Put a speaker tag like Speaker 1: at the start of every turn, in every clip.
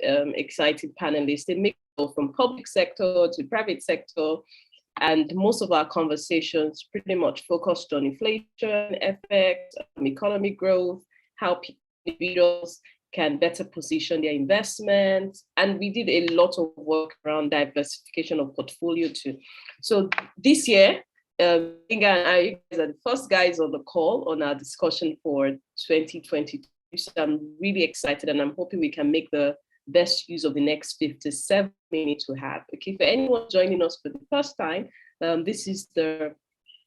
Speaker 1: exciting panelists. They make from public sector to private sector, and most of our conversations pretty much focused on inflation effects, economic growth, how individuals can better position their investments. And we did a lot of work around diversification of portfolio too. So this year, Inga and I are the first guys on the call on our discussion for 2022. So I'm really excited, and I'm hoping we can make the best use of the next 57 minutes we have. Okay, for anyone joining us for the first time, this is the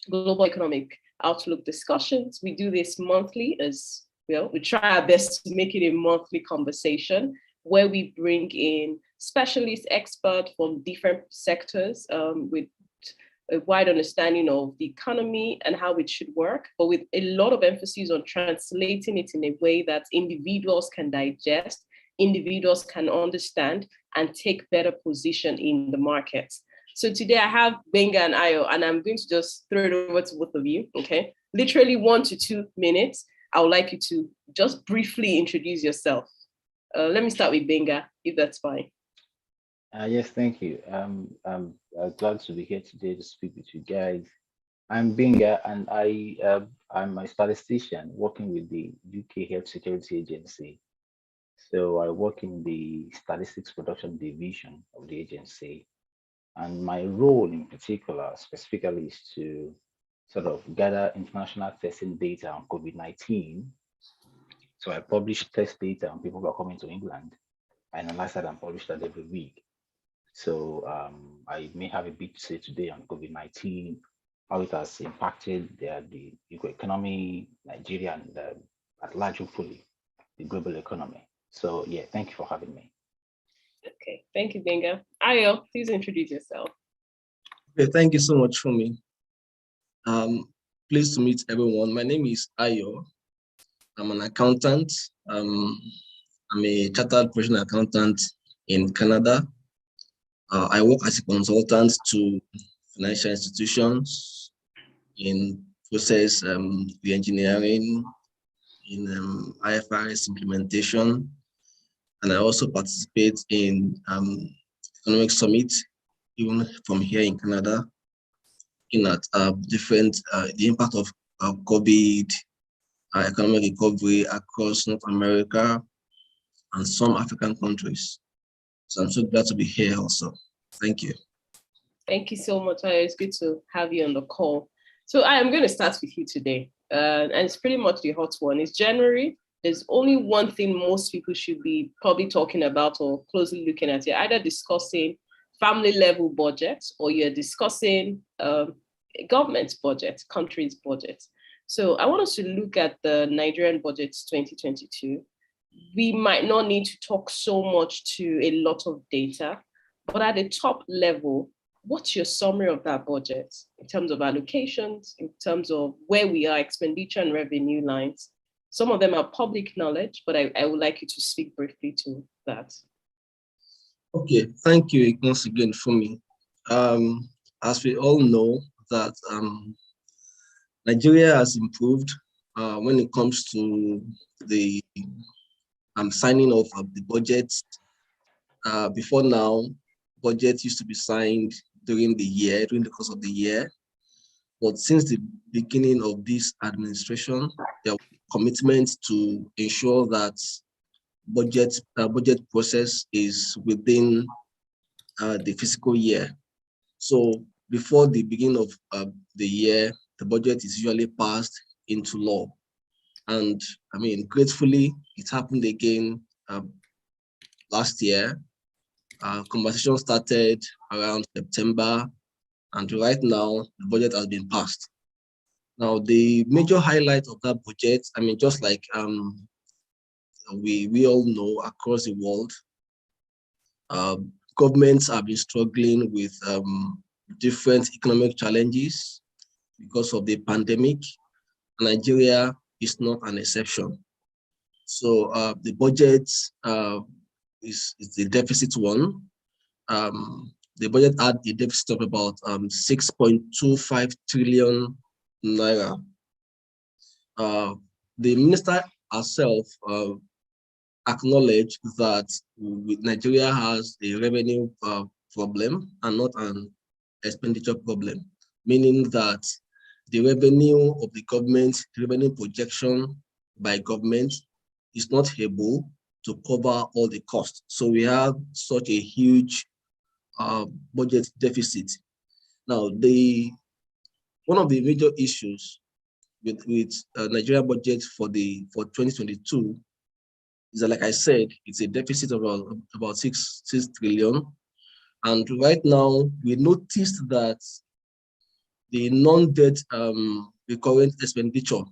Speaker 1: Global Economic Outlook discussions. We do this monthly as well. We try our best to make it a monthly conversation where we bring in specialist experts from different sectors with a wide understanding of the economy and how it should work, but with a lot of emphasis on translating it in a way that individuals can digest, individuals can understand, and take better position in the markets. So today I have Benga and Ayo, and I'm going to just throw it over to both of you, okay? Literally 1 to 2 minutes. I would like you to just briefly introduce yourself. Let me start with Benga, if that's fine.
Speaker 2: Yes, thank you. I'm glad to be here today to speak with you guys. I'm Benga, and I'm a statistician working with the UK Health Security Agency. So I work in the statistics production division of the agency. And my role in particular, specifically, is to sort of gather international testing data on COVID-19. So I publish test data on people who are coming to England. I analyze that and publish that every week. So I may have a bit to say today on COVID-19, how it has impacted the economy, Nigeria, and at large, hopefully, the global economy. So yeah, thank you for having me.
Speaker 1: Okay, thank you, Benga. Ayo, please introduce yourself.
Speaker 3: Okay, thank you so much for me. Pleased to meet everyone. My name is Ayo. I'm an accountant. I'm a chartered professional accountant in Canada. I work as a consultant to financial institutions in process re-engineering, in IFRS implementation, and I also participate in economic summit, even from here in Canada, looking at the impact of COVID, economic recovery across North America and some African countries. So I'm so glad to be here also. Thank you.
Speaker 1: Thank you so much. It's good to have you on the call. So I am going to start with you today. And it's pretty much the hot one. It's January. There's only one thing most people should be probably talking about or closely looking at. You're either discussing family level budgets or you're discussing government's budget, country's budget. So I want us to look at the Nigerian budget 2022. We might not need to talk so much to a lot of data, but at the top level, what's your summary of that budget in terms of allocations, in terms of where we are, expenditure and revenue lines? Some of them are public knowledge, but I would like you to speak briefly to that.
Speaker 3: Okay, thank you once again for me. As we all know that Nigeria has improved when it comes to the signing of the budget. Before now, budget used to be signed during the course of the year. But since the beginning of this administration, there was a commitment to ensure that budget process is within the fiscal year. So before the beginning of the year, the budget is usually passed into law. And I mean, gratefully, it happened again last year. Conversation started around September, and right now the budget has been passed. Now, the major highlight of that budget, I mean, just like we all know across the world, governments have been struggling with different economic challenges because of the pandemic. Nigeria is not an exception. So the budget is the deficit one. The budget had a deficit of about 6.25 trillion naira. The minister herself acknowledge that Nigeria has a revenue problem and not an expenditure problem, meaning that the revenue of the government, the revenue projection by government is not able to cover all the costs. So we have such a huge budget deficit. Now, one of the major issues with Nigerian budget for 2022 is that, like I said, it's a deficit of about 6 trillion. And right now, we noticed that the non-debt recurrent expenditure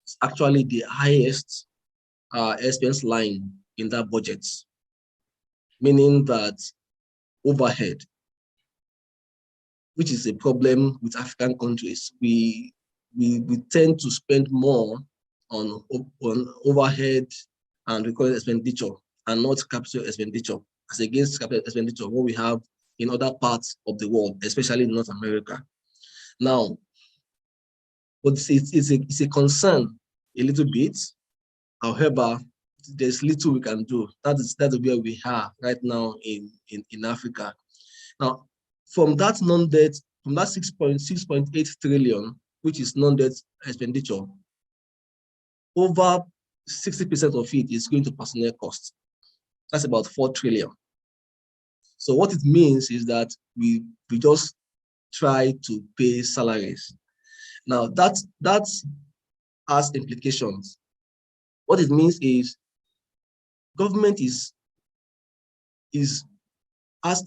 Speaker 3: is actually the highest expense line in that budget, meaning that overhead, which is a problem with African countries, we tend to spend more on overhead and recurrent expenditure and not capital expenditure, as against capital expenditure, what we have in other parts of the world, especially in North America. Now, but it's a concern a little bit. However, there's little we can do. That's where we are right now in Africa. Now, from that non-debt, from that 6.8 trillion, which is non-debt expenditure, over 60% of it is going to personnel costs. That's about 4 trillion. So what it means is that we just try to pay salaries. Now that has implications. What it means is government has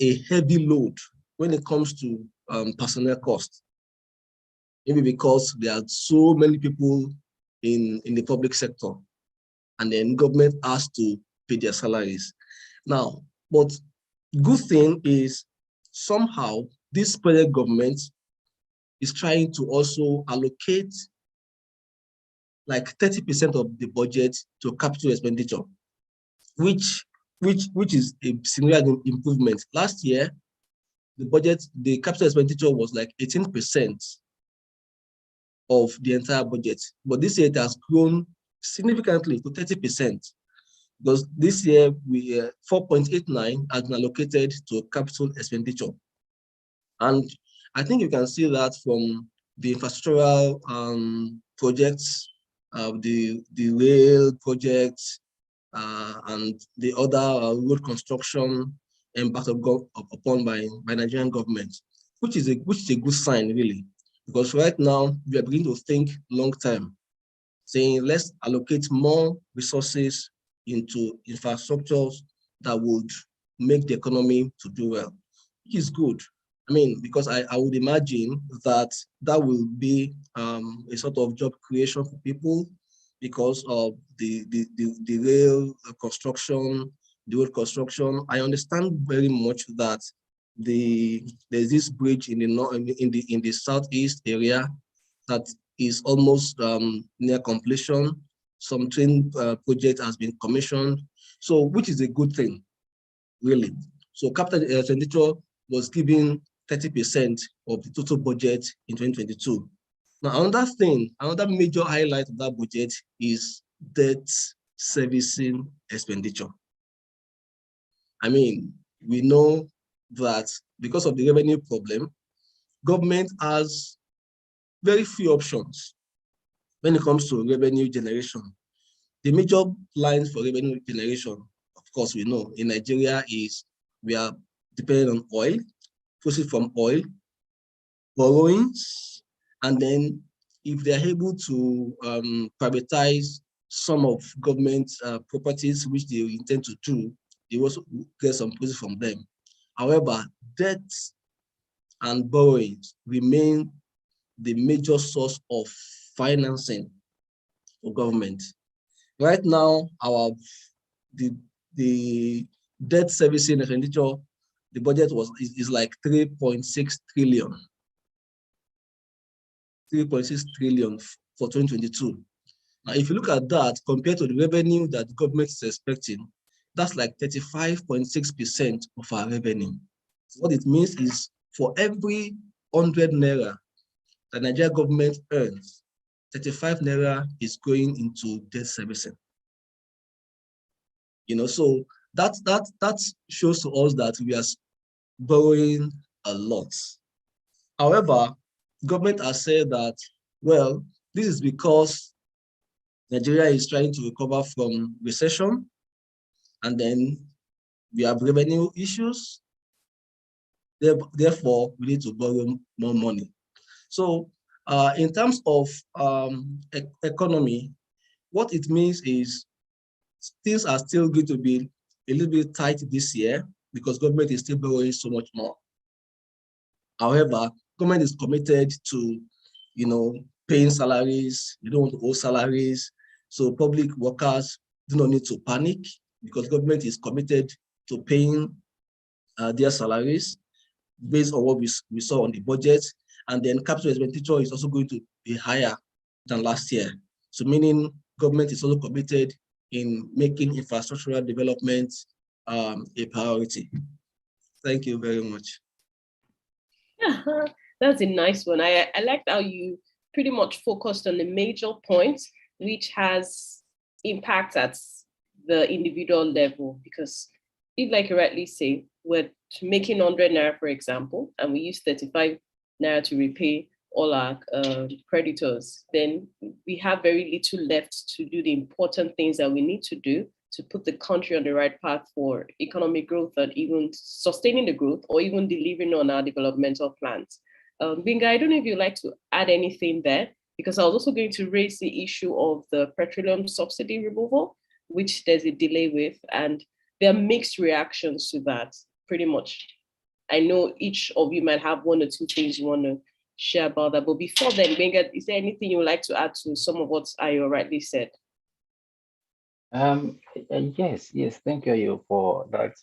Speaker 3: a heavy load when it comes to personnel costs. Maybe because there are so many people in the public sector, and then government has to pay their salaries. Now, but good thing is somehow this present government is trying to also allocate like 30% of the budget to capital expenditure, which is a significant improvement. Last year, the capital expenditure was like 18% of the entire budget, but this year it has grown significantly to 30%. Because this year, 4.89 has been allocated to capital expenditure. And I think you can see that from the infrastructural projects, the rail projects, and the other road construction embarked upon by Nigerian government, which is a good sign, really. Because right now, we are beginning to think long term, saying let's allocate more resources into infrastructures that would make the economy to do well, which is good. I mean, because I would imagine that will be a sort of job creation for people because of the rail construction, the road construction. I understand very much that there's this bridge in the southeast area that is almost near completion. Some train project has been commissioned, so which is a good thing, really. So capital expenditure was given 30% of the total budget in 2022. Now, another major highlight of that budget is debt servicing expenditure. I mean, we know that because of the revenue problem, government has very few options when it comes to revenue generation. The major lines for revenue generation, of course, we know in Nigeria is we are dependent on oil, proceeds from oil, borrowings, and then if they are able to privatize some of government properties, which they intend to do, they also get some proceeds from them. However, debts and borrowings remain the major source of financing for government. Right now, the debt servicing expenditure, the budget is like 3.6 trillion. 3.6 trillion for 2022. Now, if you look at that compared to the revenue that the government is expecting, that's like 35.6% of our revenue. So what it means is for every 100 naira the Nigerian government earns, 35 naira is going into debt servicing. So that shows to us that we are borrowing a lot. However, government has said that, well, this is because Nigeria is trying to recover from recession, and then we have revenue issues. Therefore, we need to borrow more money. So in terms of economy, what it means is things are still going to be a little bit tight this year because government is still borrowing so much more. However, government is committed to, paying salaries. You don't want to owe salaries. So public workers do not need to panic because government is committed to paying their salaries based on what we saw on the budget. And then capital expenditure is also going to be higher than last year. So meaning government is also committed in making infrastructural development a priority. Thank you very much.
Speaker 1: That's a nice one. I liked how you pretty much focused on the major points, which has impact at the individual level. Because if, like you rightly say, we're making 100 naira, for example, and we use 35 naira to repay all our creditors, then we have very little left to do the important things that we need to do to put the country on the right path for economic growth and even sustaining the growth or even delivering on our developmental plans. Binga, I don't know if you'd like to add anything there, because I was also going to raise the issue of the petroleum subsidy removal, which there's a delay with, and there are mixed reactions to that, pretty much. I know each of you might have one or two things you want to share about that, but before then, Binga, is there anything you would like to add to some of what Ayo rightly said?
Speaker 2: Yes, thank you Ayo, for that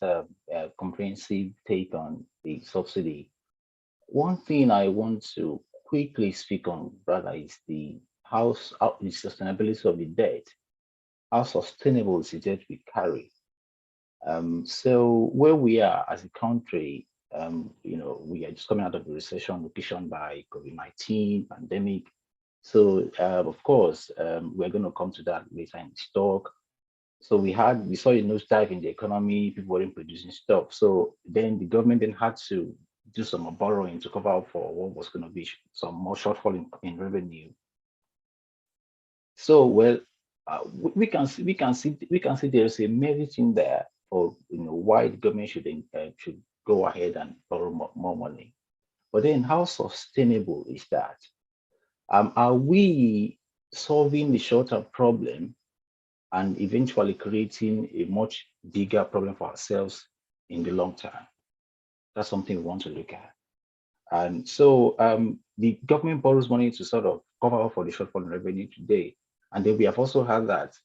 Speaker 2: comprehensive take on the subsidy. One thing I want to quickly speak on, brother, is the sustainability of the debt. How sustainable is the debt we carry? So where we are as a country, we are just coming out of the recession occasioned by COVID-19 pandemic. So of course, we're going to come to that later in the talk. So we saw a nosedive in the economy, people weren't producing stuff. So then the government then had to do some more borrowing to cover up for what was going to be some more shortfall in revenue. So we can see there's a merit in there for why the government should go ahead and borrow more money. But then how sustainable is that? Are we solving the short-term problem and eventually creating a much bigger problem for ourselves in the long term? That's something we want to look at. And so the government borrows money to sort of cover up for the shortfall in revenue today. And then we have also had that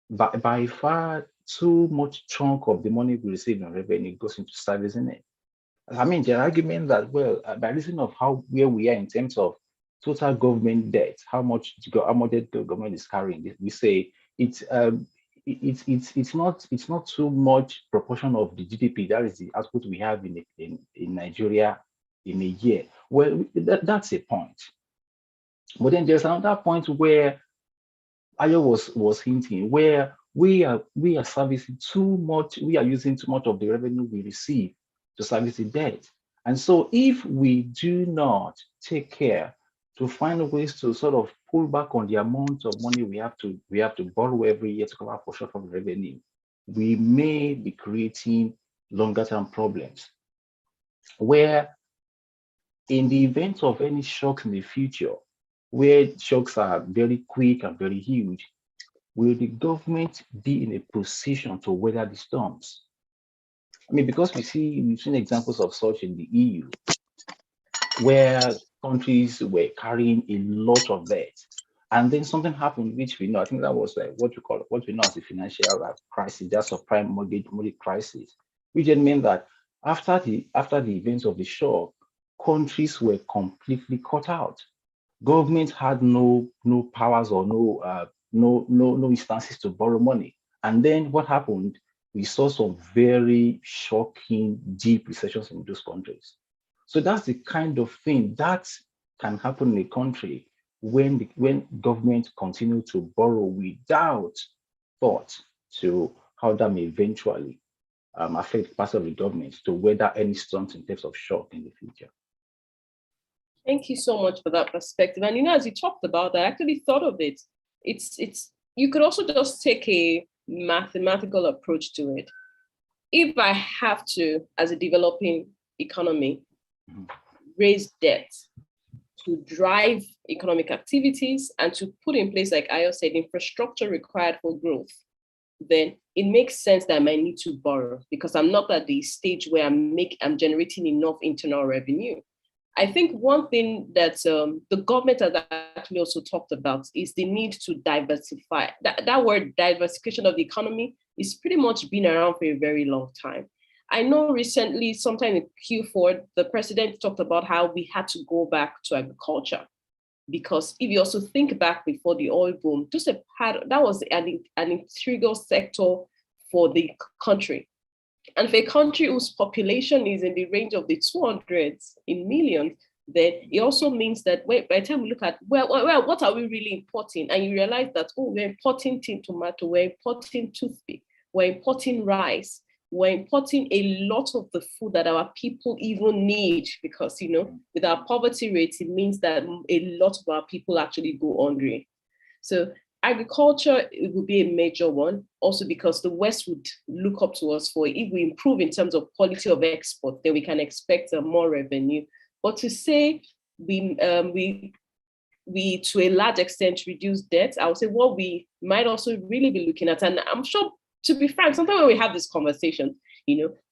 Speaker 2: by far too much chunk of the money we receive in revenue goes into servicing it. I mean, the argument that, well, by reason of where we are in terms of total government debt, how much debt the government is carrying, we say it's not too much proportion of the GDP, that is the output we have in Nigeria in a year. Well, that's a point. But then there's another point where Ayo was hinting, where we are servicing too much, we are using too much of the revenue we receive to service the debt. And so if we do not take care to find ways to sort of pull back on the amount of money we have to borrow every year to cover for shortfall revenue, we may be creating longer term problems where in the event of any shocks in the future, where shocks are very quick and very huge, will the government be in a position to weather the storms? I mean, because we've seen examples of such in the EU, where countries were carrying a lot of debt, and then something happened, which we know. I think that was like what we know as a financial crisis, that's a prime mortgage crisis, which then meant that after the events of the shock, countries were completely cut out. Government had no powers or no instances to borrow money. And then what happened? We saw some very shocking, deep recessions in those countries. So that's the kind of thing that can happen in a country when government continue to borrow without thought to how that may eventually affect parts of the government to weather any storms in terms of shock in the future.
Speaker 1: Thank you so much for that perspective. And as you talked about, I actually thought of it. It's you could also just take a mathematical approach to it. If I have to, as a developing economy, raise debt to drive economic activities and to put in place, like Ayo said, infrastructure required for growth, then it makes sense that I might need to borrow because I'm not at the stage where I'm generating enough internal revenue. I think one thing that the government has actually also talked about is the need to diversify. That word diversification of the economy is pretty much been around for a very long time. I know recently, sometime in Q4, the president talked about how we had to go back to agriculture. Because if you also think back before the oil boom, that was an integral sector for the country. And for a country whose population is in the range of the 200s in millions, then it also means that by the time we look at, well, what are we really importing? And you realize that, we're importing tin tomato, we're importing toothpick, we're importing rice, we're importing a lot of the food that our people even need because, with our poverty rates, it means that a lot of our people actually go hungry. So agriculture, it would be a major one, also because the West would look up to us for, if we improve in terms of quality of export, then we can expect more revenue. But to say we to a large extent reduce debt, I would say what we might also really be looking at, and I'm sure, to be frank, sometimes when we have this conversation,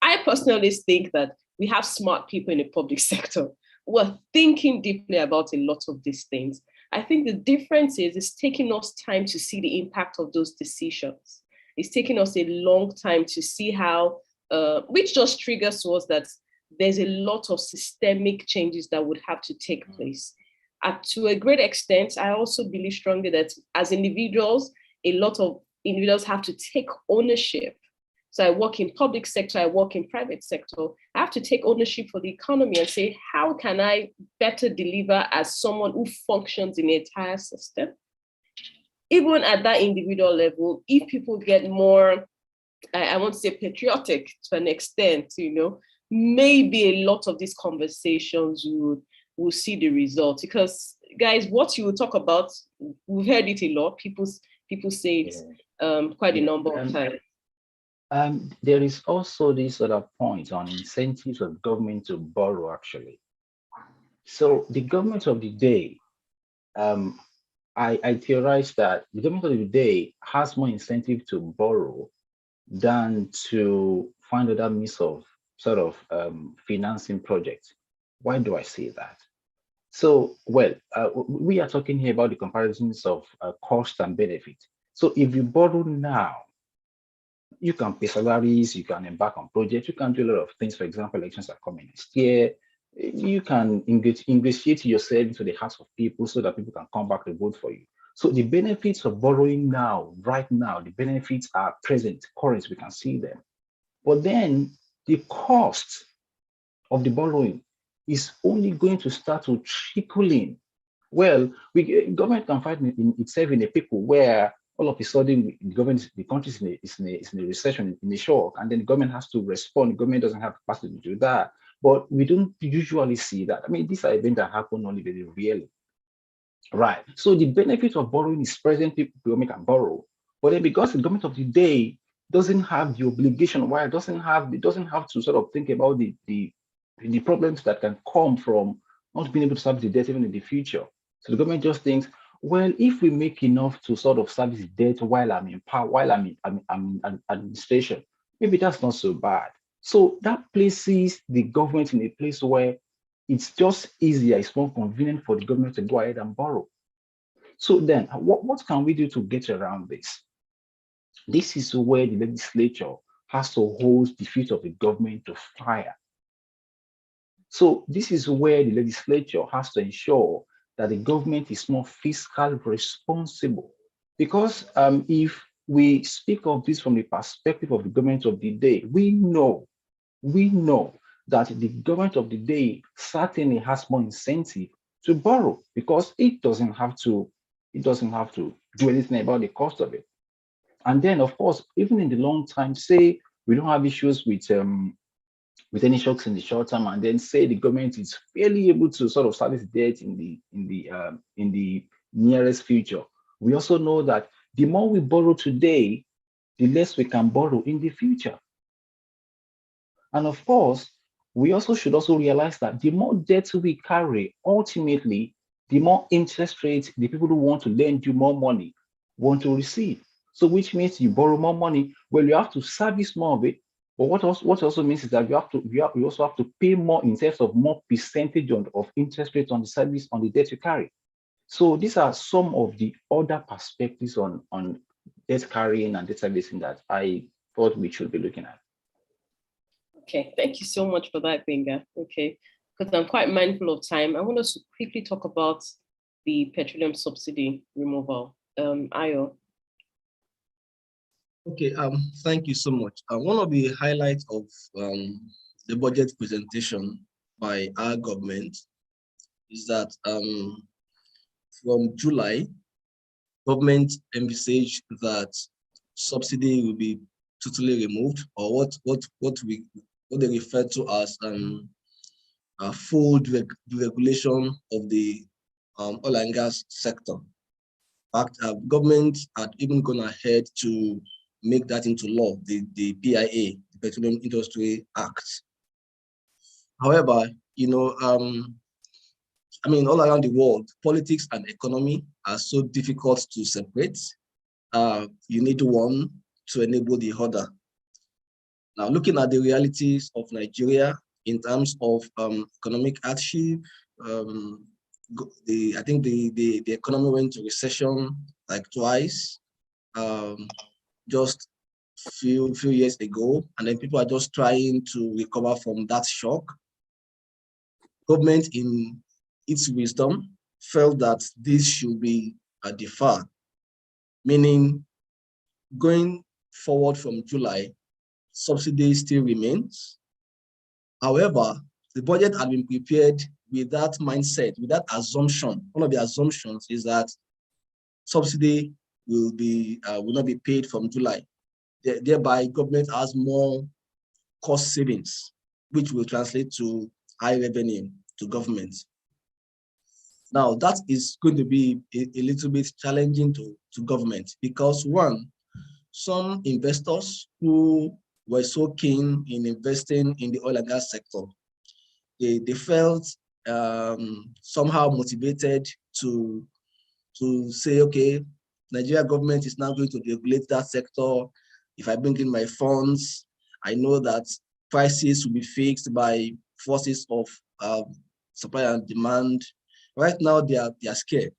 Speaker 1: I personally think that we have smart people in the public sector who are thinking deeply about a lot of these things. I think the difference is it's taking us time to see the impact of those decisions. It's taking us a long time to see how, which just triggers to us that there's a lot of systemic changes that would have to take place. To a great extent, I also believe strongly that as individuals, a lot of individuals have to take ownership. So I work in public sector, I work in private sector. I have to take ownership for the economy and say, how can I better deliver as someone who functions in the entire system? Even at that individual level, if people get more, I want to say patriotic to an extent, maybe a lot of these conversations will see the results. Because guys, what you will talk about, we've heard it a lot. People say it quite a number of times.
Speaker 2: There is also this other point on incentives of government to borrow, actually. So the government of the day, I theorize that the government of the day has more incentive to borrow than to find other means of financing projects. Why do I say that? So, we are talking here about the comparisons of cost and benefit. So if you borrow now, you can pay salaries, you can embark on projects, you can do a lot of things. For example, elections are coming next year. You can ingratiate yourself into the hearts of people so that people can come back to vote for you. So the benefits of borrowing now, right now, the benefits are present, current, we can see them. But then the cost of the borrowing is only going to start to trickle in. Well, government can find itself in a pickle where all of a sudden the country is in a recession, in a shock, and then the government has to respond. The government doesn't have capacity to do that. But we don't usually see that. I mean, these are events that happen only very rarely. Right. So the benefit of borrowing is present, people can borrow. But then because the government of the day doesn't have the obligation, why it doesn't have to sort of think about the problems that can come from not being able to service the debt even in the future. So the government just thinks, well, if we make enough to sort of service the debt while I'm in power, while I'm in administration, maybe that's not so bad. So that places the government in a place where it's just easier, it's more convenient for the government to go ahead and borrow. So then, what can we do to get around this? This is where the legislature has to hold the feet of the government to fire. So this is where the legislature has to ensure that the government is more fiscally responsible. Because if we speak of this from the perspective of the government of the day, we know that the government of the day certainly has more incentive to borrow because it doesn't have to do anything about the cost of it. And then, of course, even in the long time, say we don't have issues with any shocks in the short term, and then say the government is fairly able to sort of service debt in the nearest future. We also know that the more we borrow today, the less we can borrow in the future. And of course, we also should also realize that the more debt we carry, ultimately, the more interest rates the people who want to lend you more money want to receive. So which means you borrow more money, well, you have to service more of it. But what also means is that you also have to pay more in terms of more percentage of interest rates on the service on the debt you carry. So these are some of the other perspectives on debt carrying and debt servicing that I thought we should be looking at.
Speaker 1: Okay, thank you so much for that, Benga. Okay, because I'm quite mindful of time, I want us to quickly talk about the petroleum subsidy removal. Ayo.
Speaker 3: Okay, thank you so much. One of the highlights of the budget presentation by our government is that from July, government envisaged that subsidy will be totally removed, or what they refer to as full deregulation of the oil and gas sector. In fact, government had even gone ahead to make that into law, the PIA, the Petroleum Industry Act. However, you know, I mean, all around the world, politics and economy are so difficult to separate. You need one to enable the other. Now, looking at the realities of Nigeria in terms of economic hardship, I think the economy went to recession like twice, just few years ago, and then people are just trying to recover from that shock. Government, in its wisdom, felt that this should be deferred, meaning going forward from July, subsidy still remains. However, the budget had been prepared with that mindset, with that assumption. One of the assumptions is that subsidy will not be paid from July. Thereby, government has more cost savings, which will translate to high revenue to government. Now, that is going to be a little bit challenging to government because, one, some investors who were so keen in investing in the oil and gas sector, they felt somehow motivated to say, okay, Nigeria government is now going to regulate that sector. If I bring in my funds, I know that prices will be fixed by forces of supply and demand. Right now, they are scared.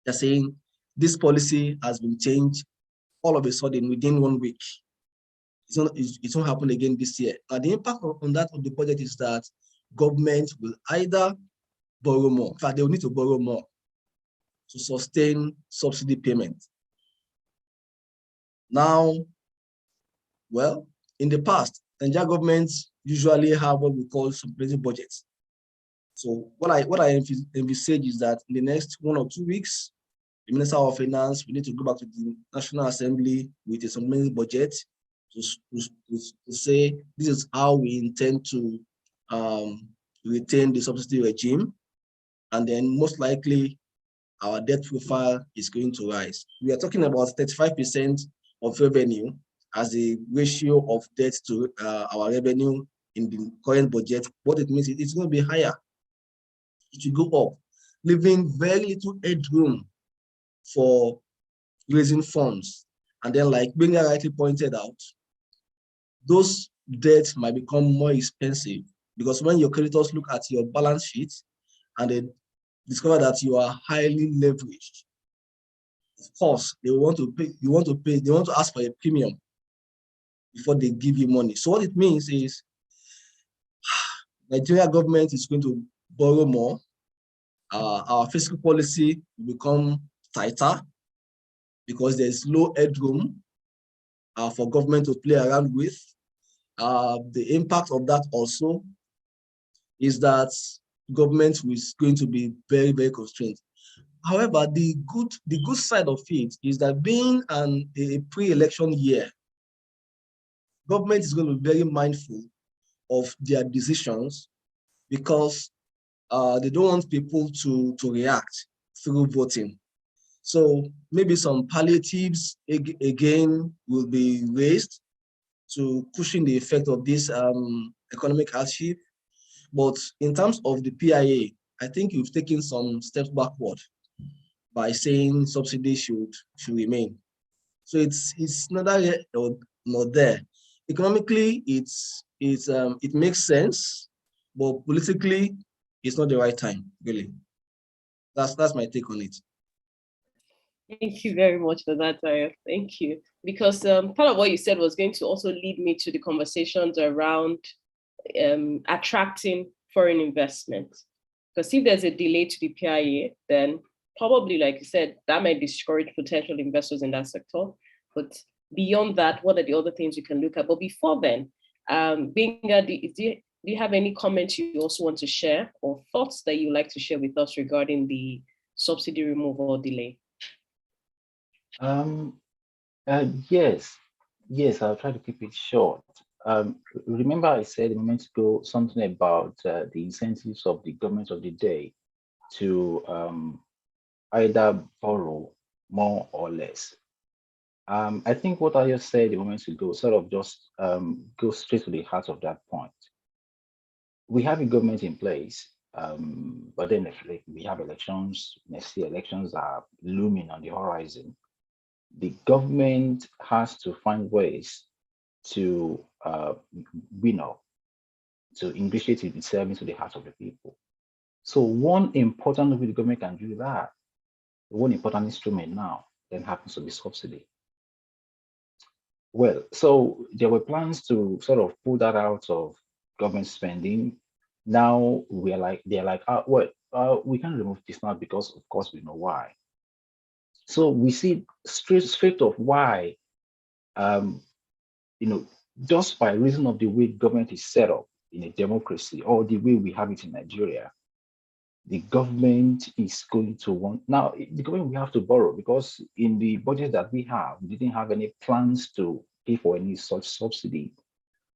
Speaker 3: They're saying this policy has been changed all of a sudden within 1 week. It won't happen again this year. Now, the impact on that of the budget is that government will either borrow more. In fact, they will need to borrow more to sustain subsidy payment. Now, well, in the past, Nigerian governments usually have what we call supplementary budgets. So what I envisage is that in the next 1 or 2 weeks, the Minister of Finance, we need to go back to the National Assembly with a supplementary budget to say this is how we intend to retain the subsidy regime, and then most likely our debt profile is going to rise. We are talking about 35% of revenue as a ratio of debt to our revenue in the current budget. What it means is it's going to be higher. It will go up, leaving very little headroom for raising funds. And then, like Benga rightly pointed out, those debts might become more expensive because when your creditors look at your balance sheet and they discover that you are highly leveraged, of course, they want to pay, they want to ask for a premium before they give you money. So what it means is Nigeria government is going to borrow more. Our fiscal policy will become tighter because there's low headroom for government to play around with. The impact of that also is that government is going to be very, very constrained. However, the good side of it is that being a pre-election year, government is going to be very mindful of their decisions because they don't want people to react through voting. So maybe some palliatives again will be raised to cushion the effect of this economic hardship. But in terms of the PIA, I think you've taken some steps backward by saying subsidy should remain. So it's neither here nor there. Economically, it makes sense, but politically, it's not the right time, really. That's my take on it.
Speaker 1: Thank you very much for that, Tayo. Thank you. Because part of what you said was going to also lead me to the conversations around attracting foreign investment. Because if there's a delay to the PIA, then probably, like you said, that might discourage potential investors in that sector. But beyond that, what are the other things you can look at? But before then, Benga, do you have any comments you also want to share or thoughts that you'd like to share with us regarding the subsidy removal or delay?
Speaker 2: Yes, I'll try to keep it short. Remember I said a moment ago something about the incentives of the government of the day to either borrow more or less. I think what I just said a moment ago sort of just goes straight to the heart of that point. We have a government in place, but then if we have elections, next year elections are looming on the horizon. The government has to find ways to to ingratiate itself into the hearts of the people. So one important way the government can do that, one important instrument now, then happens to be subsidy. Well, so there were plans to sort of pull that out of government spending. Now they're like, we can't remove this now because of course we know why. So we see straight of why, just by reason of the way government is set up in a democracy or the way we have it in Nigeria, the government is going to want, now the government we have to borrow because in the budget that we have, we didn't have any plans to pay for any such subsidy.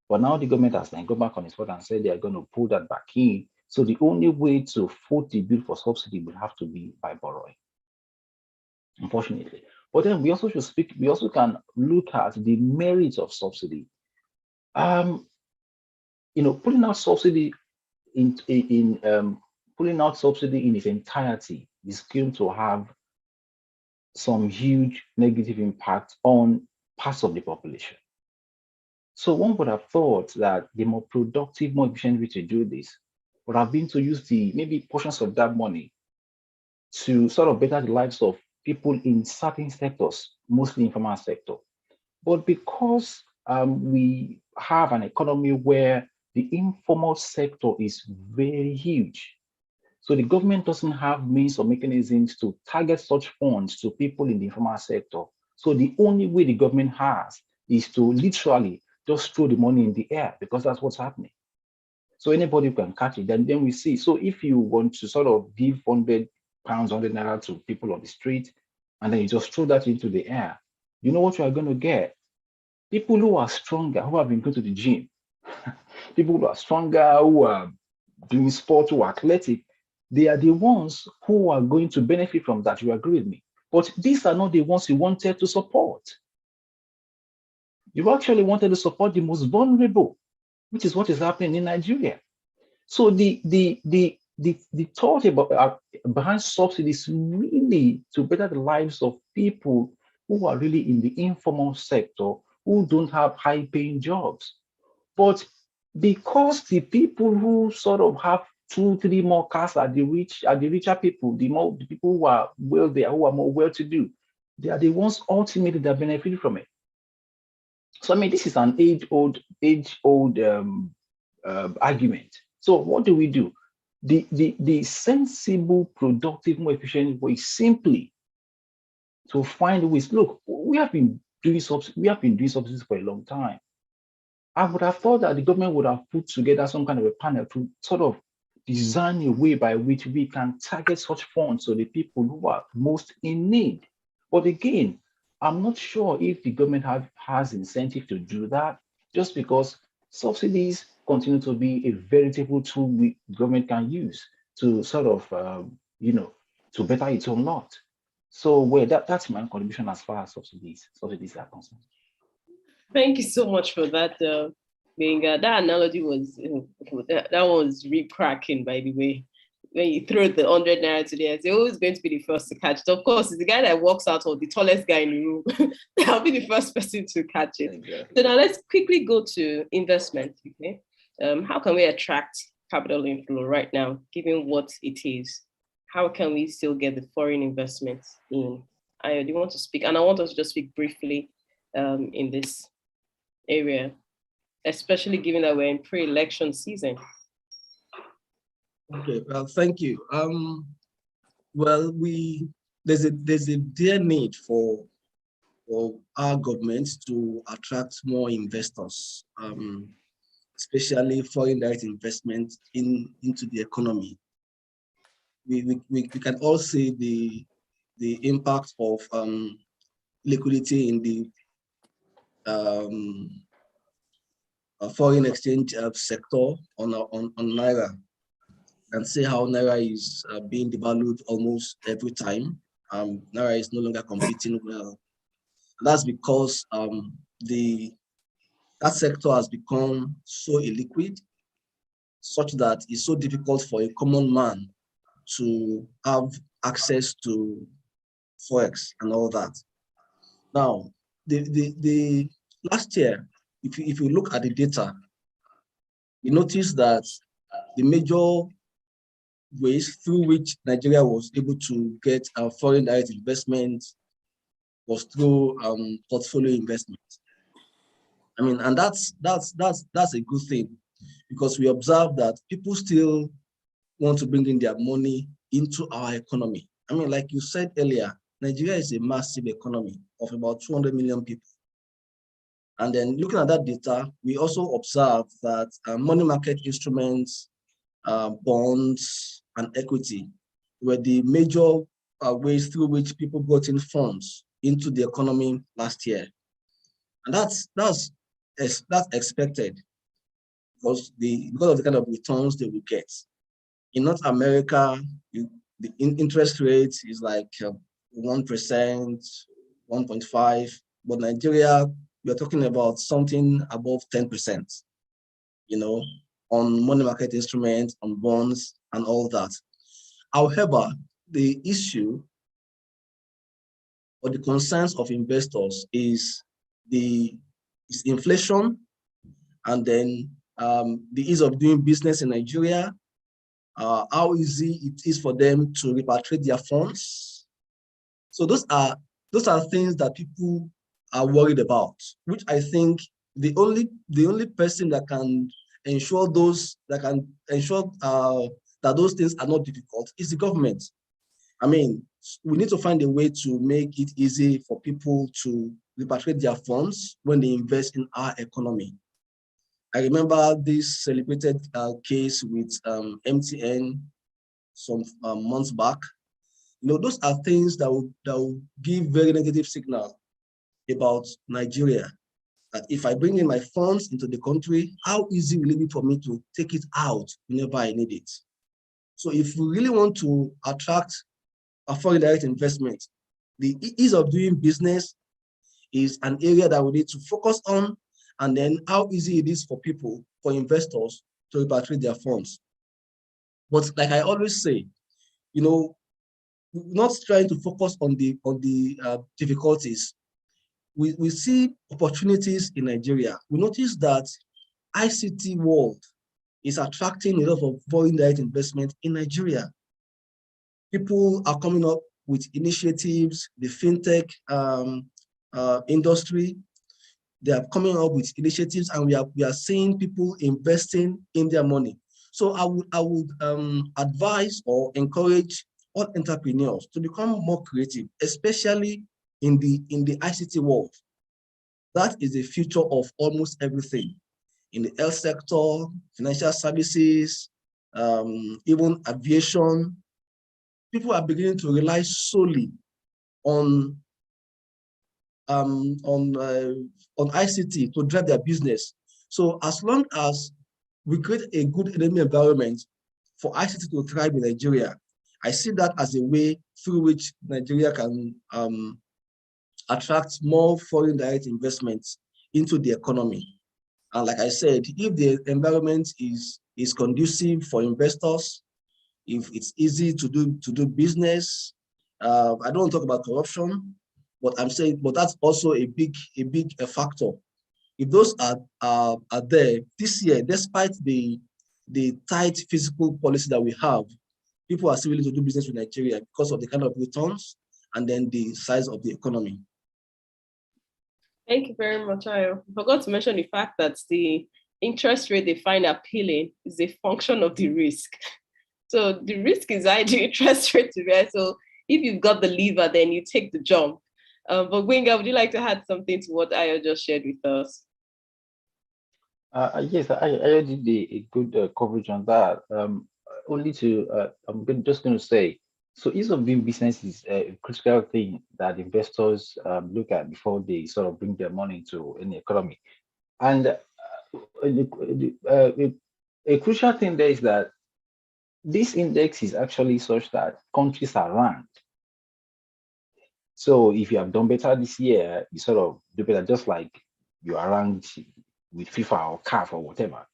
Speaker 2: But now the government has then gone back on its word and said they are going to pull that back in. So the only way to foot the bill for subsidy will have to be by borrowing, unfortunately. But then we also can look at the merits of subsidy. Pulling out subsidy pulling out subsidy in its entirety is going to have some huge negative impact on parts of the population. So one would have thought that the more productive, more efficient way to do this would have been to use maybe portions of that money to sort of better the lives of people in certain sectors, mostly informal sector. But because we have an economy where the informal sector is very huge, so the government doesn't have means or mechanisms to target such funds to people in the informal sector. So the only way the government has is to literally just throw the money in the air because that's what's happening. So anybody can catch it, then we see. So if you want to sort of give £100, 100 naira to people on the street, and then you just throw that into the air, you know what you are going to get? People who are stronger, who have been going to the gym, people who are stronger, who are doing sport, who are athletic, they are the ones who are going to benefit from that. You agree with me? But these are not the ones you wanted to support. You actually wanted to support the most vulnerable, which is what is happening in Nigeria. So the thought about behind subsidies really to better the lives of people who are really in the informal sector, who don't have high-paying jobs. But because the people who sort of have 2, 3 more cars are the richer people, the people who are wealthy, who are more well-to-do, they are the ones ultimately that benefit from it. So I mean, this is an age-old argument. So what do we do? The sensible, productive, more efficient way is simply to find ways. Look, we have been doing subsidies for a long time. I would have thought that the government would have put together some kind of a panel to sort of design a way by which we can target such funds to the people who are most in need. But again, I'm not sure if the government has incentive to do that, just because subsidies continue to be a veritable tool government can use to sort of, to better its own lot. So, well, that's my contribution as far as subsidies are concerned.
Speaker 1: Thank you so much for that, Benga. That analogy was that was rib cracking, by the way. When you throw the 100 naira to there, they're always going to be the first to catch it. Of course, it's the guy that walks out, or the tallest guy in the room. I'll be the first person to catch it. Exactly. So now let's quickly go to investment. Okay, how can we attract capital inflow right now, given what it is? How can we still get the foreign investments in? I do want to speak, and I want us to just speak briefly in this area, especially given that we're in pre-election season.
Speaker 3: Okay, well, thank you. Well, there's a dear need for our government to attract more investors, especially foreign direct investment into the economy. We can all see the impact of liquidity in the foreign exchange sector on Naira, and see how Naira is being devalued almost every time. Naira is no longer competing well. That's because that sector has become so illiquid, such that it's so difficult for a common man to have access to Forex and all that. Now, the last year, if you look at the data, you notice that the major ways through which Nigeria was able to get foreign direct investment was through portfolio investment. I mean, and that's a good thing, because we observe that people still want to bring in their money into our economy. I mean, like you said earlier, Nigeria is a massive economy of about 200 million people. And then looking at that data, we also observe that money market instruments, bonds, and equity were the major ways through which people brought in funds into the economy last year. And that's expected, because of the kind of returns they will get. In North America, the interest rate is like 1%, 1.5%, but Nigeria, we're talking about something above 10%, on money market instruments, on bonds, and all that. However, the issue or the concerns of investors is inflation, and then the ease of doing business in Nigeria, how easy it is for them to repatriate their funds. So those are things that people are worried about, which I think the only person that can ensure that those things are not difficult is the government. I mean, we need to find a way to make it easy for people to repatriate their funds when they invest in our economy. I remember this celebrated case with MTN some months back. Those are things that will give very negative signal about Nigeria. That if I bring in my funds into the country, how easy will it be for me to take it out whenever I need it? So if we really want to attract a foreign direct investment, the ease of doing business is an area that we need to focus on, and then how easy it is for investors to repatriate their funds. But like I always say, we're not trying to focus on the difficulties. We see opportunities in Nigeria. We notice that ICT world is attracting a lot of foreign direct investment in Nigeria. People are coming up with initiatives, the fintech industry, they are coming up with initiatives, and we are seeing people investing in their money. So I would advise or encourage all entrepreneurs to become more creative, especially in the ICT world. That is the future of almost everything. In the health sector, financial services, even aviation. People are beginning to rely solely on ICT to drive their business. So as long as we create a good economic environment for ICT to thrive in Nigeria, I see that as a way through which Nigeria can attract more foreign direct investments into the economy. And like I said, if the environment is conducive for investors, if it's easy to do business, I don't want to talk about corruption, but I'm saying, but that's also a big factor. If those are there this year, despite the tight fiscal policy that we have, people are still willing to do business with Nigeria because of the kind of returns and then the size of the economy.
Speaker 1: Thank you very much, Ayo. I forgot to mention the fact that the interest rate they find appealing is a function of the risk. So the risk is high, the interest rate is high. So if you've got the lever, then you take the jump. But Gbenga, would you like to add something to what Ayo just shared with us?
Speaker 2: Yes, I did a good coverage on that. Only to, just going to say, so ease of doing business is a critical thing that investors look at before they sort of bring their money into any economy. And a crucial thing there is that this index is actually such that countries are ranked. So if you have done better this year, you sort of do better, just like you are ranked with FIFA or CAF or whatever.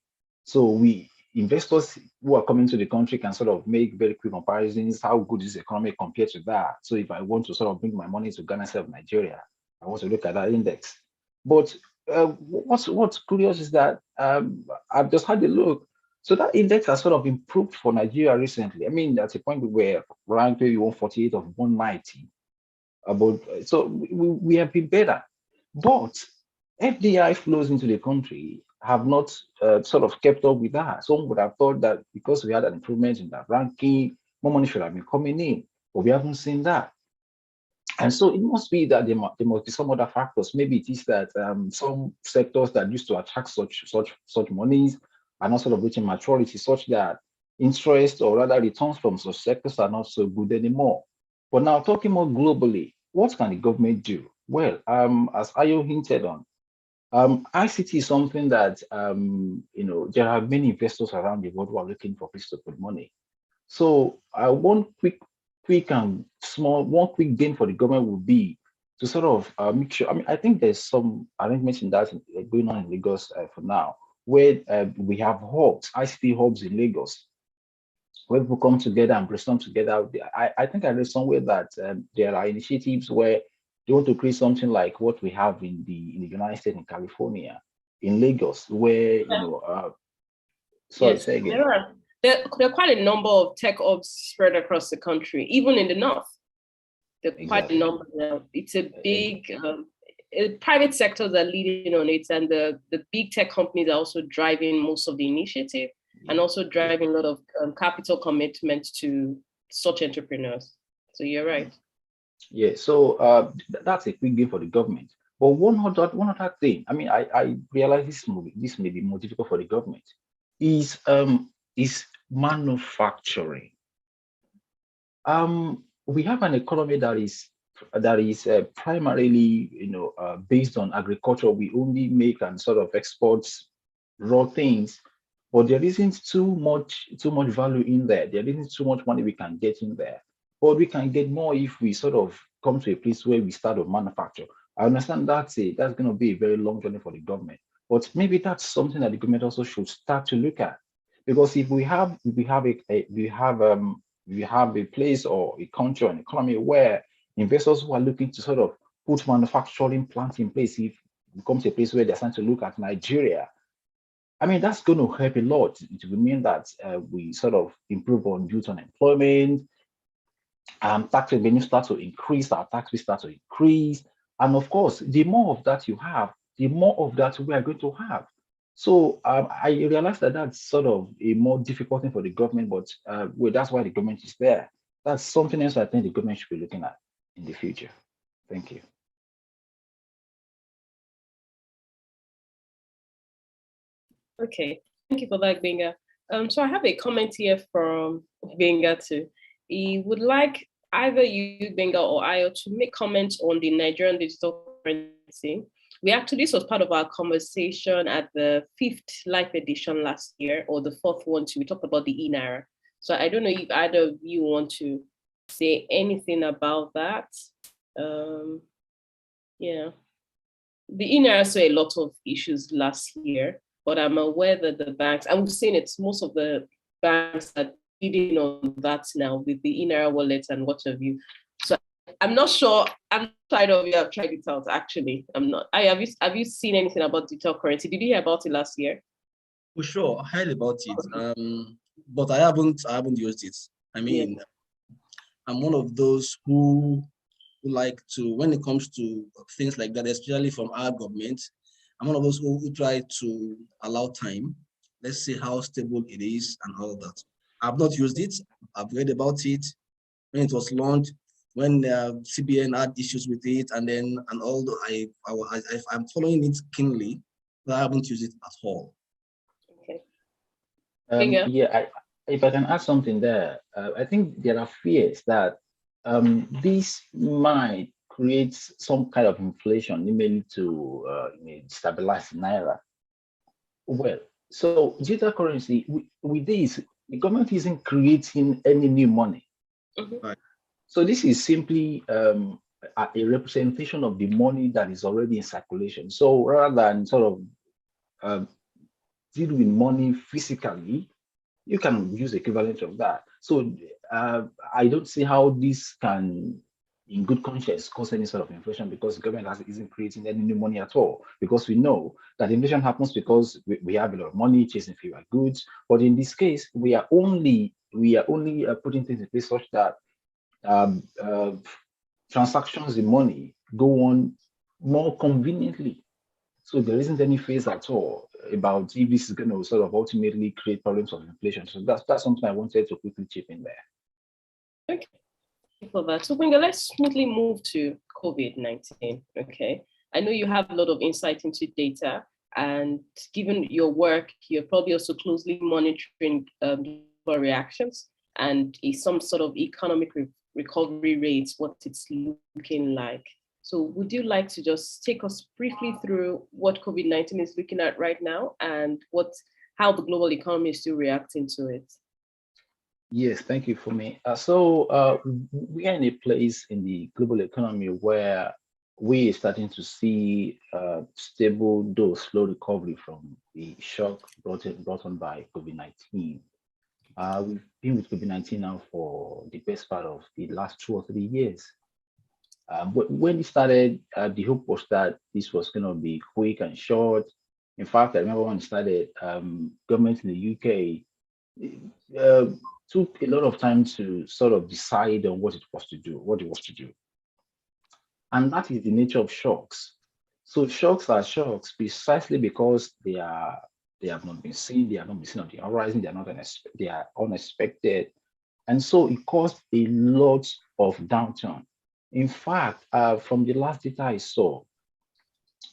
Speaker 2: So we investors who are coming to the country can sort of make very quick comparisons. How good is the economy compared to that? So if I want to sort of bring my money to Ghana instead of Nigeria, I want to look at that index. But what's curious is that I've just had a look. So that index has sort of improved for Nigeria recently. I mean, at a point we were ranked maybe 148 of 190. So we have been better. But FDI flows into the country have not sort of kept up with that. Some would have thought that because we had an improvement in that ranking, more money should have been coming in, but we haven't seen that. And so it must be that there must be some other factors. Maybe it is that some sectors that used to attract such monies are not sort of reaching maturity, such that interest or rather returns from such sectors are not so good anymore. But now talking more globally, what can the government do? Well, as Ayo hinted on, ICT is something that there are many investors around the world who are looking for places to put money. So one quick gain for the government would be to sort of make sure. I mean, I think there's some arrangements in that going on in Lagos for now, where we have hubs, ICT hubs in Lagos, where people come together and brainstorm together. I think I read somewhere that there are initiatives where they want to create something like what we have in the United States, in California, in Lagos, where sorry,
Speaker 1: Yes,
Speaker 2: say again.
Speaker 1: There are quite a number of tech hubs spread across the country, even in the north. There are quite a number now. It's a big private sectors are leading on it, and the big tech companies are also driving most of the initiative and also driving a lot of capital commitment to such entrepreneurs. So you're right.
Speaker 2: Yeah, so that's a quick game for the government. But one other thing, I mean, I realize this may be more difficult for the government, is manufacturing. We have an economy that is primarily, based on agriculture. We only make and sort of export raw things, but there isn't too much value in there. There isn't too much money we can get in there, but we can get more if we sort of come to a place where we start to manufacture. I understand that's going to be a very long journey for the government, but maybe that's something that the government also should start to look at, because if we have a place or a country or an economy where investors who are looking to sort of put manufacturing plants in place, if it comes to a place where they're starting to look at Nigeria, I mean, that's going to help a lot. It will mean that we sort of improve on youth unemployment, tax revenue start to increase, our tax will start to increase. And of course, the more of that you have, the more of that we are going to have. So I realize that that's sort of a more difficult thing for the government, but well, that's why the government is there. That's something else I think the government should be looking at in the future. Thank you.
Speaker 1: Okay, thank you for that, Gbenga. So I have a comment here from Benga too. He would like either you, Benga, or Ayo to make comments on the Nigerian digital currency. This was part of our conversation at the 5th live edition last year, or the 4th one too. We talked about the e-naira. So I don't know if either of you want to say anything about that. Yeah. The e-naira saw a lot of issues last year, but I'm aware that the banks, and we've seen it, most of the banks are leading on that now with the e-naira wallet and what have you. So I'm not sure. I'm tired of it. I've tried it out. Actually, I'm not. Have you seen anything about digital currency? Did you hear about it last year?
Speaker 3: For sure, I heard about it. But I haven't used it. I mean, I'm one of those who like to, when it comes to things like that, especially from our government, I'm one of those who try to allow time. Let's see how stable it is and all that. I've not used it. I've read about it when it was launched, when CBN had issues with it, and although I'm following it keenly, but I haven't used it at all.
Speaker 1: Okay.
Speaker 2: Yeah, if I can add something there, I think there are fears that this might create some kind of inflation, mainly to stabilize naira. Well, so digital currency, with this, the government isn't creating any new money.
Speaker 3: Right.
Speaker 2: So this is simply a representation of the money that is already in circulation. So rather than sort of deal with money physically, you can use equivalent of that. So I don't see how this can, in good conscience, cause any sort of inflation, because the government isn't creating any new money at all. Because we know that inflation happens because we have a lot of money chasing fewer goods. But in this case, we are only putting things in place such that transactions in money go on more conveniently. So there isn't any phase at all about if this is going to sort of ultimately create problems of inflation. So that's something I wanted to quickly chip in there.
Speaker 1: Okay, for that. So Winga, let's smoothly move to COVID-19. Okay, I know you have a lot of insight into data, and given your work, you're probably also closely monitoring reactions and some sort of economic recovery rates, what it's looking like. So would you like to just take us briefly through what COVID-19 is looking at right now and how the global economy is still reacting to it?
Speaker 2: Yes, thank you for me. We are in a place in the global economy where we are starting to see stable, though slow recovery from the shock brought on by COVID-19. We've been with COVID-19 now for the best part of the last 2 or 3 years. But when it started, the hope was that this was going to be quick and short. In fact, I remember when it started, government in the UK took a lot of time to sort of decide on what it was to do. And that is the nature of shocks. So shocks are shocks precisely because they have not been seen, they have not been seen on the horizon, they are unexpected. And so it caused a lot of downturn. In fact, from the last data I saw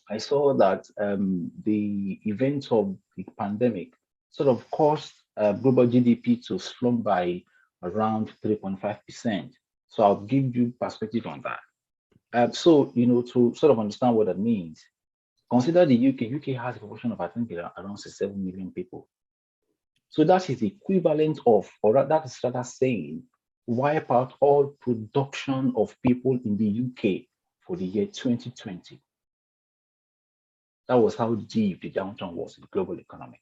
Speaker 2: that the event of the pandemic sort of caused global GDP to slump by around 3.5%. So I'll give you perspective on that. So, to sort of understand what that means, consider the UK. UK has a population of, I think, around 67 million people. So that is the equivalent of, or that is rather saying, wipe out all production of people in the UK for the year 2020. That was how deep the downturn was in the global economy.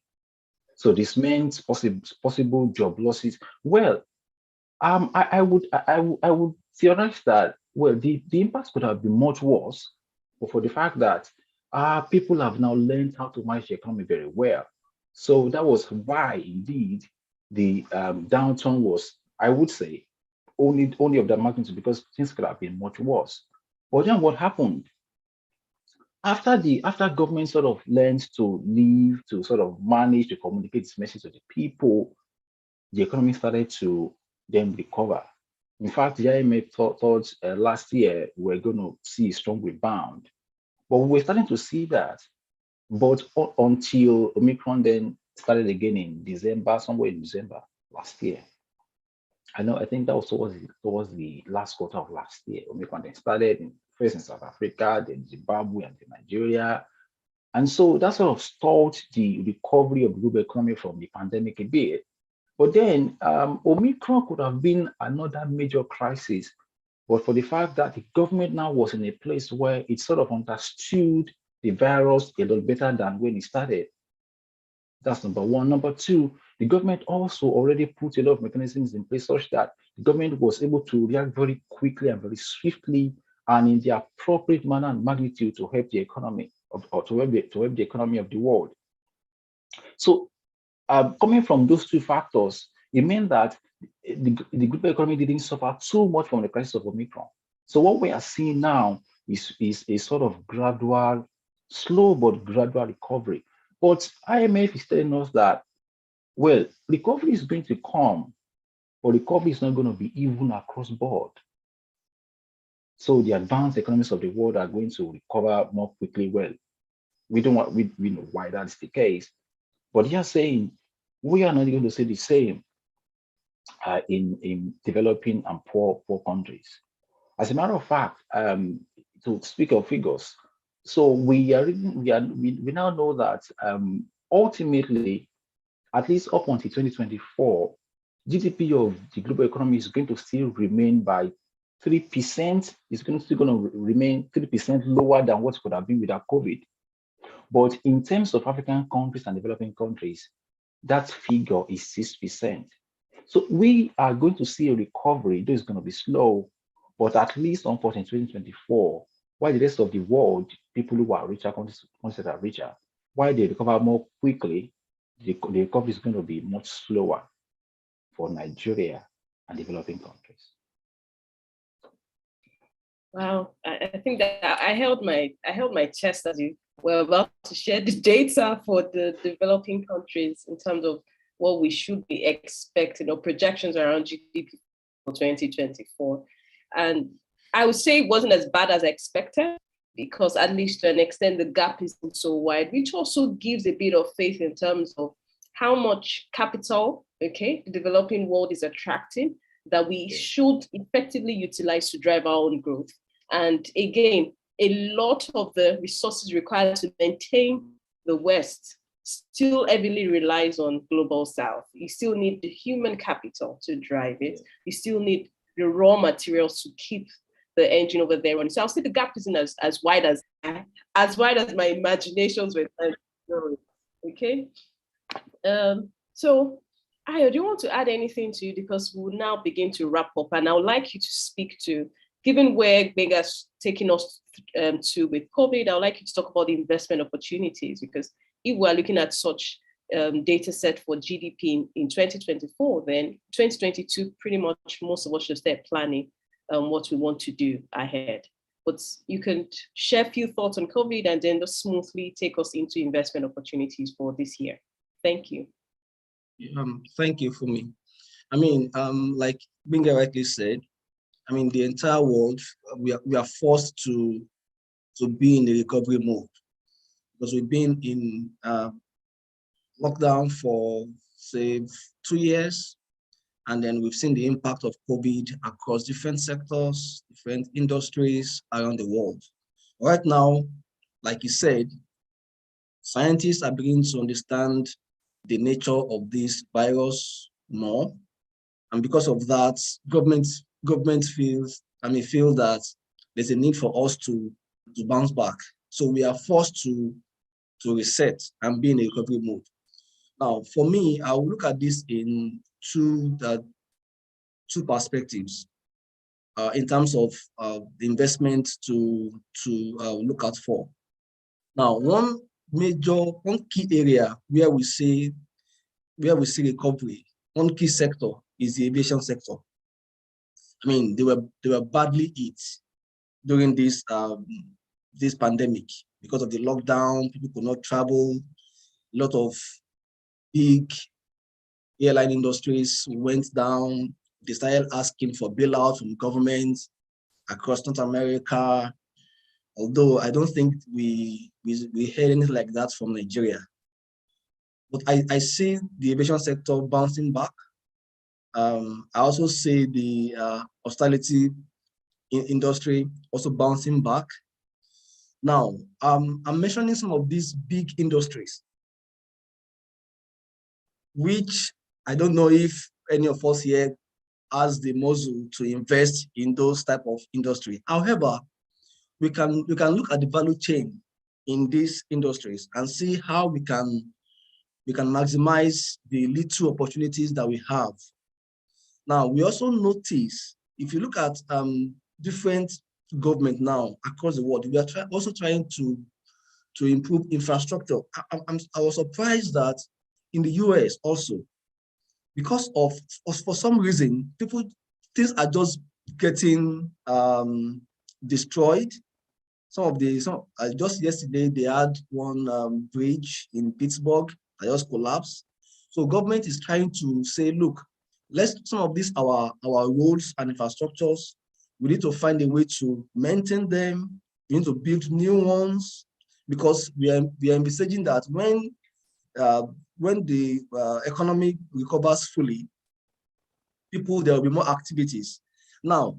Speaker 2: So this meant possible job losses. Well, I would theorize that, well, the impact could have been much worse, but for the fact that people have now learned how to manage the economy very well. So that was why, indeed, the downturn was, I would say, only of that magnitude, because things could have been much worse. But then what happened? After government sort of learned to live, to sort of manage to communicate its message to the people, the economy started to then recover. In fact, the IMF thought last year we were going to see a strong rebound, but we're starting to see that. But until Omicron then started again in December, somewhere in December last year. I think that was towards the last quarter of last year. Omicron then started first in South Africa, then Zimbabwe, and then Nigeria. And so that sort of stalled the recovery of the global economy from the pandemic a bit. But then Omicron could have been another major crisis, but for the fact that the government now was in a place where it sort of understood the virus a little better than when it started. That's number one. Number two, the government also already put a lot of mechanisms in place such that the government was able to react very quickly and very swiftly and in the appropriate manner and magnitude to help the economy or to help the economy of the world. So coming from those two factors, it meant that the global economy didn't suffer too much from the crisis of Omicron. So what we are seeing now is a sort of gradual, slow but gradual recovery. But IMF is telling us that, well, recovery is going to come, but recovery is not going to be even across board. So the advanced economies of the world are going to recover more quickly. Well, we know why that's the case. But you're saying we are not going to say the same in developing and poor countries. As a matter of fact, to speak of figures, so we now know that ultimately, at least up until 2024, GDP of the global economy is going to still remain by 3%. It's still going to remain 3% lower than what could have been without COVID. But in terms of African countries and developing countries, that figure is 6%. So we are going to see a recovery, though it's going to be slow, but at least unfortunately in 2024, while the rest of the world, people who are richer, countries that are richer, while they recover more quickly, the recovery is going to be much slower for Nigeria and developing countries.
Speaker 1: Wow, I think that I held my chest as you were about to share the data for the developing countries in terms of what we should be expecting or projections around GDP for 2024. And I would say it wasn't as bad as expected, because at least to an extent the gap isn't so wide, which also gives a bit of faith in terms of how much capital, the developing world is attracting, that we should effectively utilize to drive our own growth. And again, a lot of the resources required to maintain the West still heavily relies on global South. You still need the human capital to drive it. You still need the raw materials to keep the engine over there running. So I'll say the gap isn't as wide as my imaginations were. Okay. So Ayo, do you want to add anything to it? Because we'll now begin to wrap up, and I would like you to speak to, given where Benga's taking us to with COVID, I would like you to talk about the investment opportunities, because if we're looking at such data set for GDP in 2024, then 2022, pretty much most of us should start planning what we want to do ahead. But you can share a few thoughts on COVID and then just smoothly take us into investment opportunities for this year. Thank you.
Speaker 3: Thank you, Fumi. I mean, like Benga rightly said, I mean, the entire world, we are forced to be in the recovery mode, because we've been in lockdown for, say, 2 years, and then we've seen the impact of COVID across different sectors, different industries around the world. Right now, like you said, scientists are beginning to understand the nature of this virus more, and because of that, government feel that there's a need for us to bounce back. So we are forced to reset and be in a recovery mode. Now, for me, I will look at this in two perspectives in terms of the investment to look out for. Now, one key area where we see recovery, one key sector is the aviation sector. I mean, they were badly hit during this pandemic because of the lockdown. People could not travel. A lot of big airline industries went down. They started asking for bailout from government across North America. Although I don't think we heard anything like that from Nigeria. but I see the aviation sector bouncing back. I also see the hospitality industry also bouncing back. Now, I'm mentioning some of these big industries, which I don't know if any of us here has the muscle to invest in those type of industry. However, we can look at the value chain in these industries and see how we can maximize the little opportunities that we have. Now, we also notice, if you look at different government now across the world, we are also trying to improve infrastructure. I was surprised that in the US also, because of for some reason, things are just getting destroyed. Just yesterday they had one bridge in Pittsburgh that just collapsed. So government is trying to say, look, some of these our roads and infrastructures, we need to find a way to maintain them. We need to build new ones, because we are envisaging that when the economy recovers fully, there will be more activities. Now,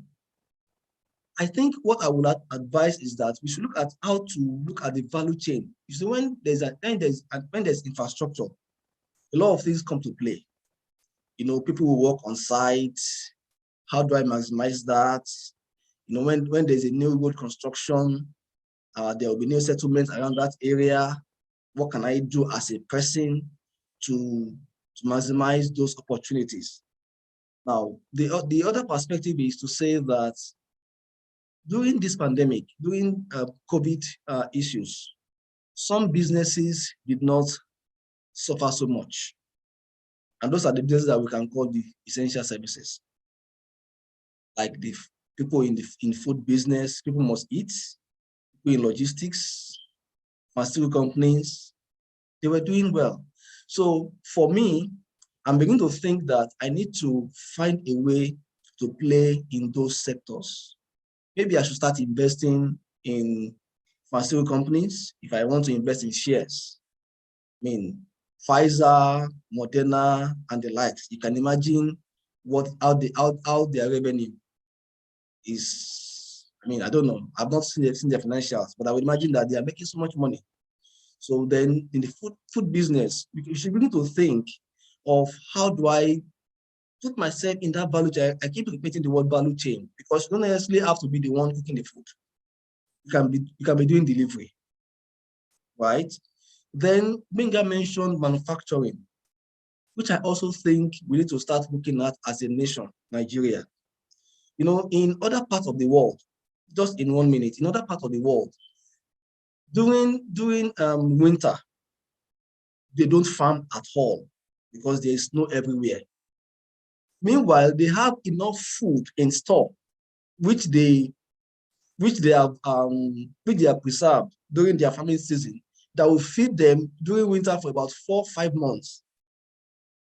Speaker 3: I think what I would advise is that we should look at how to look at the value chain. You see, when there's infrastructure, a lot of things come to play. You know, people will work on site. How do I maximize that? You know, when there's a new road construction, there will be new settlements around that area. What can I do as a person to maximize those opportunities? Now, the other perspective is to say that during this pandemic, during COVID issues, some businesses did not suffer so much. And those are the businesses that we can call the essential services. Like the people in food business, people must eat, people in logistics, pharmaceutical companies, they were doing well. So for me, I'm beginning to think that I need to find a way to play in those sectors. Maybe I should start investing in pharmaceutical companies if I want to invest in shares. I mean, Pfizer, Moderna, and the likes. You can imagine how their revenue is. I mean, I don't know. I've not seen their financials, but I would imagine that they are making so much money. So then in the food business, you should begin to think of how do I put myself in that value chain. I keep repeating the word value chain because you don't necessarily have to be the one cooking the food. You can be doing delivery, right? Then Benga mentioned manufacturing, which I also think we need to start looking at as a nation, Nigeria. You know, in other parts of the world, just in 1 minute, in other parts of the world, during winter, they don't farm at all because there is snow everywhere. Meanwhile, they have enough food in store, which they have preserved during their farming season, that will feed them during winter for about 4 or 5 months.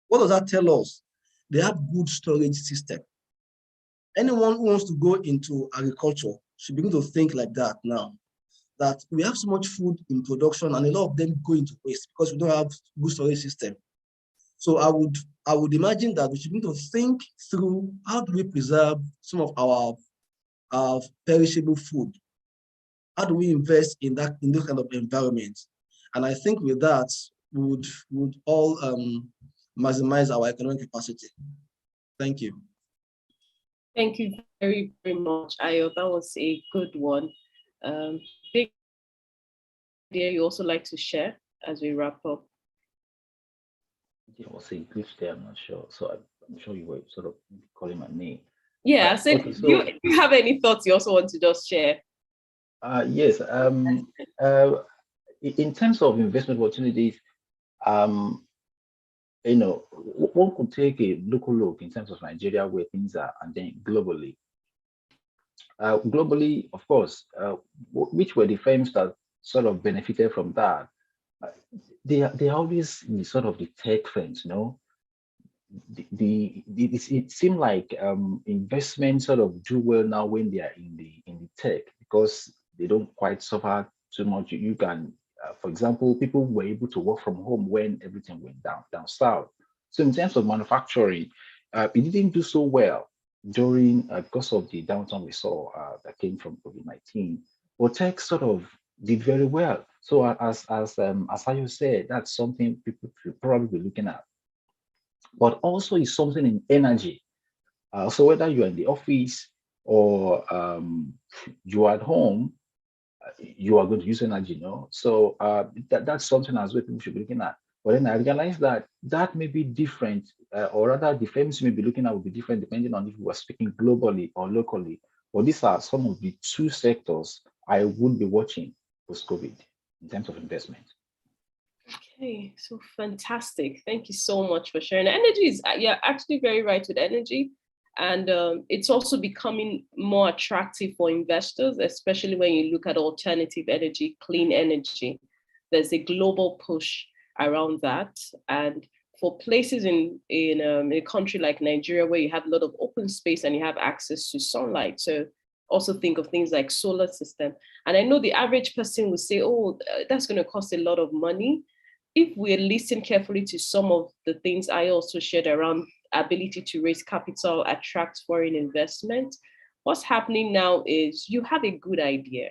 Speaker 3: What does that tell us? They have good storage system. Anyone who wants to go into agriculture should begin to think like that now. That we have so much food in production and a lot of them go into waste because we don't have good storage system. So I would imagine that we should need to think through how do we preserve some of our perishable food? How do we invest in this kind of environment? And I think with that, we would all maximize our economic capacity. Thank you.
Speaker 1: Thank you very, very much, Ayo. That was a good one. Big idea you also like to share as we wrap up?
Speaker 2: It was a glitch there, I'm not sure. So I'm sure you were sort of calling my name.
Speaker 1: Yeah, so okay, do you have any thoughts you also want to just share?
Speaker 2: Yes. In terms of investment opportunities, you know, one could take a local look in terms of Nigeria where things are, and then globally. Globally, of course, which were the firms that sort of benefited from that? They always the sort of the tech firms, you know. It seemed like investments sort of do well now when they are in the tech because they don't quite suffer too much. You can For example, people were able to work from home when everything went down south. So in terms of manufacturing, it didn't do so well during because of the downturn we saw that came from COVID-19. But tech sort of did very well. So as Ayo said, that's something people should probably be looking at. But also is something in energy. So whether you're in the office or you're at home, you are going to use energy, So that's something as well people should be looking at. But then I realized that that may be different, or rather the frames you may be looking at will be different depending on if we are speaking globally or locally. But these are some of the two sectors I would be watching post-COVID in terms of investment.
Speaker 1: Okay, so fantastic. Thank you so much for sharing. Energy is, you're actually very right with energy. And it's also becoming more attractive for investors, especially when you look at alternative energy, clean energy. There's a global push around that. And for places in a country like Nigeria, where you have a lot of open space and you have access to sunlight. So also think of things like solar system. And I know the average person will say, oh, that's going to cost a lot of money. If we listen carefully to some of the things I also shared around ability to raise capital, attract foreign investment, what's happening now is you have a good idea.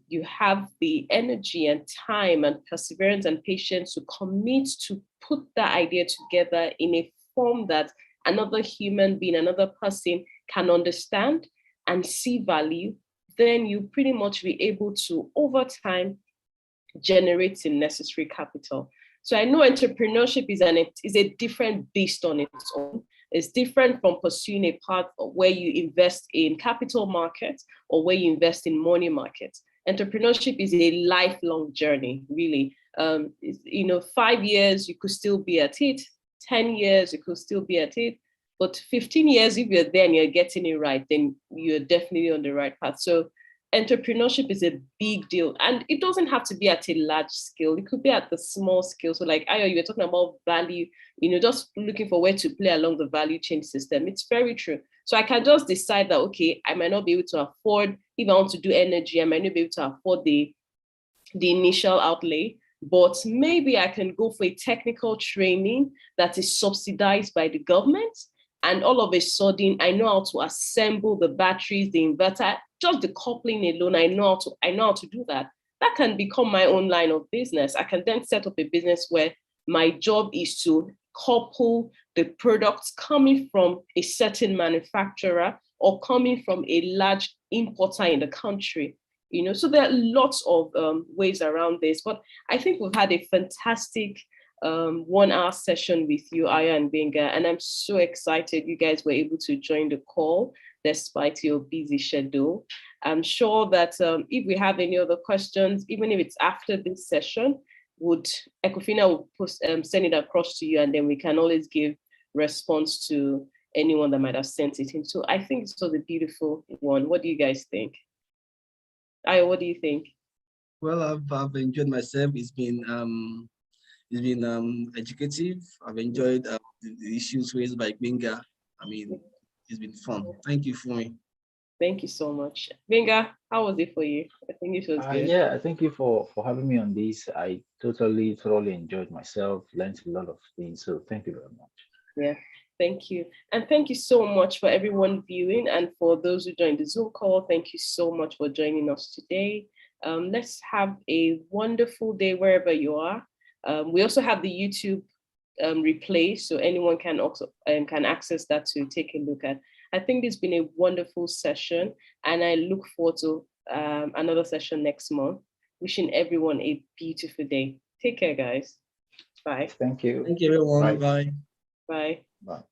Speaker 1: You have the energy and time and perseverance and patience to commit to put that idea together in a form that another human being, another person can understand and see value, then you pretty much be able to, over time, generate the necessary capital. So I know entrepreneurship is a different beast on its own. It's different from pursuing a path where you invest in capital markets or where you invest in money markets. Entrepreneurship is a lifelong journey, really. 5 years, you could still be at it. 10 years, you could still be at it. But 15 years, if you're there and you're getting it right, then you're definitely on the right path. So entrepreneurship is a big deal, and it doesn't have to be at a large scale. It could be at the small scale. So like Ayo, you were talking about value, just looking for where to play along the value chain system. It's very true. So I can just decide that, okay, I might not be able to afford, if I want to do energy, I might not be able to afford the initial outlay, but maybe I can go for a technical training that is subsidized by the government. And all of a sudden, I know how to assemble the batteries, the inverter, just the coupling alone. I know how to do that. That can become my own line of business. I can then set up a business where my job is to couple the products coming from a certain manufacturer or coming from a large importer in the country. So there are lots of ways around this. But I think we've had a fantastic 1 hour session with you, Aya and Benga, and I'm so excited you guys were able to join the call despite your busy schedule. I'm sure that if we have any other questions, even if it's after this session, Ecofina will send it across to you, and then we can always give response to anyone that might have sent it in. So I think this was a beautiful one. What do you guys think? Aya, what do you think?
Speaker 3: Well, I've enjoyed myself. It's been educative. I've enjoyed the issues raised by Benga. It's been fun. Thank you for me.
Speaker 1: Thank you so much. Benga, how was it for you? I think it was good.
Speaker 2: Yeah, thank you for having me on this. I thoroughly enjoyed myself, learned a lot of things. So thank you very much.
Speaker 1: Yeah, thank you. And thank you so much for everyone viewing, and for those who joined the Zoom call, thank you so much for joining us today. Let's have a wonderful day wherever you are. We also have the YouTube replay, so anyone can also can access that to take a look at. I think it's been a wonderful session, and I look forward to another session next month. Wishing everyone a beautiful day. Take care, guys. Bye.
Speaker 2: Thank you.
Speaker 3: Thank you, everyone. Bye.
Speaker 1: Bye.
Speaker 2: Bye.